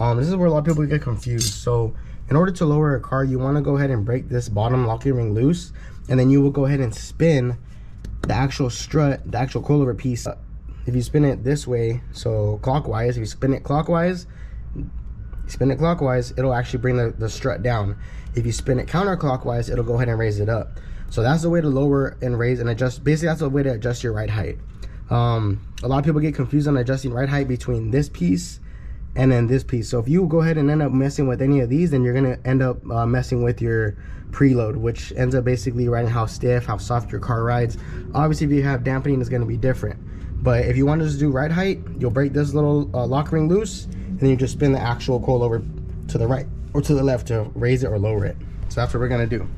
This is where a lot of people get confused. So in order to lower a car, you want to go ahead and break this bottom locking ring loose, and then you will go ahead and spin the actual strut, the actual coilover piece. If you spin it this way, so clockwise, if you spin it clockwise, it'll actually bring the strut down. If you spin it counterclockwise, it'll go ahead and raise it up. So that's the way to lower and raise and adjust. Basically, that's the way to adjust your ride height. A lot of people get confused on adjusting ride height between this piece and then this piece. So if you go ahead and end up messing with any of these, then you're gonna end up messing with your preload, which ends up basically riding how stiff, how soft your car rides. Obviously, if you have dampening, it's gonna be different. But if you want to just do ride height, you'll break this little lock ring loose, and then you just spin the actual coilover to the right or to the left to raise it or lower it. So that's what we're gonna do.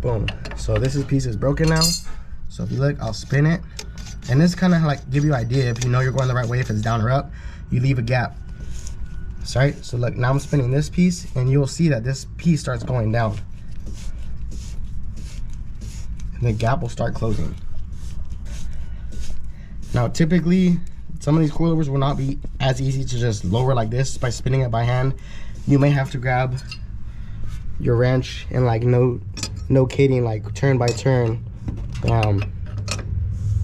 Boom. So this piece is broken now. So if you look, I'll spin it, and this kind of like give you an idea if you know you're going the right way. If it's down or up, you leave a gap. Sorry. So look, now I'm spinning this piece, and you'll see that this piece starts going down, and the gap will start closing. Now typically some of these coilovers will not be as easy to just lower like this by spinning it by hand. You may have to grab your wrench and like notating like turn by turn, bam,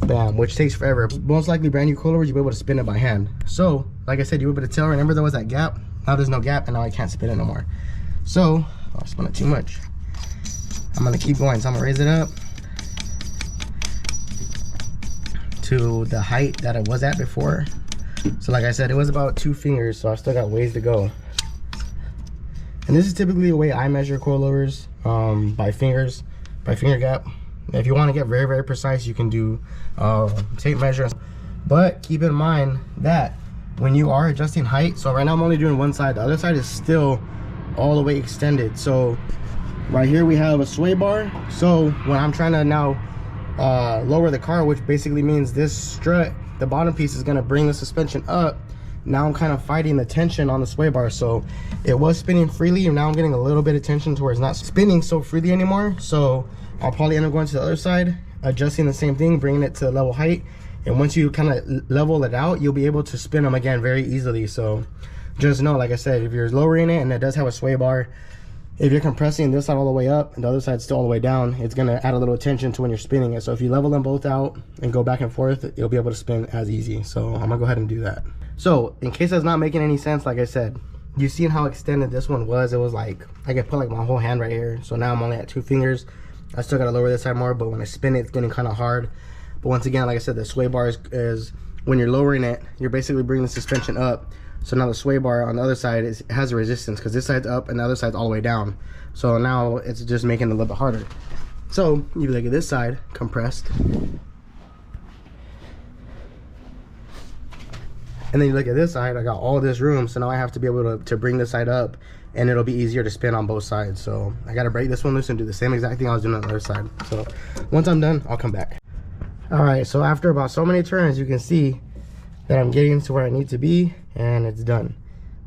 bam, which takes forever. Most likely brand new coilovers, you'll be able to spin it by hand. So like I said, you were able to tell, remember there was that gap? Now there's no gap, and now I can't spin it no more. So I spun it too much. I'm gonna keep going. So I'm gonna raise it up to the height that it was at before. So like I said, it was about 2 fingers, so I still got ways to go. And this is typically the way I measure coilovers, by fingers, by finger gap. If you want to get very, very precise, you can do tape measures. But keep in mind that when you are adjusting height, so right now I'm only doing one side, the other side is still all the way extended. So right here we have a sway bar. So when I'm trying to now lower the car, which basically means this strut, the bottom piece is going to bring the suspension up. Now I'm kind of fighting the tension on the sway bar. So it was spinning freely, and now I'm getting a little bit of tension to where it's not spinning so freely anymore. So I'll probably end up going to the other side, adjusting the same thing, bringing it to level height. And once you kind of level it out, you'll be able to spin them again very easily. So just know, like I said, if you're lowering it and it does have a sway bar, if you're compressing this side all the way up and the other side still all the way down, it's going to add a little tension to when you're spinning it. So if you level them both out and go back and forth, you'll be able to spin as easy. So I'm gonna go ahead and do that. So in case that's not making any sense, like I said, you've seen how extended this one was. It was like I could put like my whole hand right here. So now I'm only at 2 fingers. I still gotta lower this side more, but when I spin it, it's getting kind of hard. But once again, like I said, the sway bar is when you're lowering it, you're basically bringing the suspension up. So now the sway bar on the other side has a resistance, because this side's up and the other side's all the way down. So now it's just making it a little bit harder. So you look at this side, compressed. And then you look at this side, I got all this room. So now I have to be able to bring this side up, and it'll be easier to spin on both sides. So I gotta break this one loose and do the same exact thing I was doing on the other side. So once I'm done, I'll come back. All right, so after about so many turns, you can see that I'm getting to where I need to be, and it's done.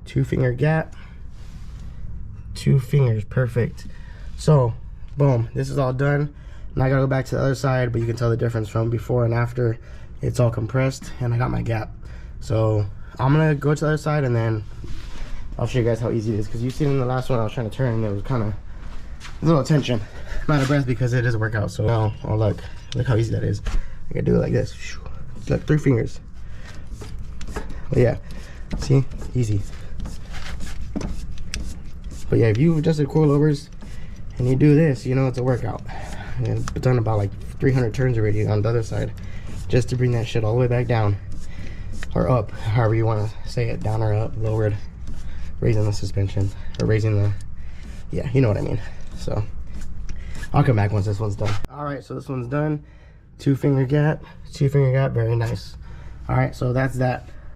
2 finger gap, 2 fingers, perfect. So boom, this is all done. Now I gotta go back to the other side, but you can tell the difference from before and after. It's all compressed, and I got my gap. So I'm gonna go to the other side, and then I'll show you guys how easy it is, because you've seen in the last one I was trying to turn, and it was kind of a little tension. I'm out of breath because it is a workout. So now, oh look how easy that is. I can do it like this. Look, 3 fingers. But yeah, see, easy. But yeah, if you adjusted coilovers and you do this, you know it's a workout. And I've done about like 300 turns already on the other side, just to bring that shit all the way back down, or up, however you want to say it, down or up, lowered, raising the suspension, or raising the, yeah, you know what I mean. So I'll come back once this one's done. All right, so this one's done. 2 finger gap, 2 finger gap, very nice. All right, so that's that.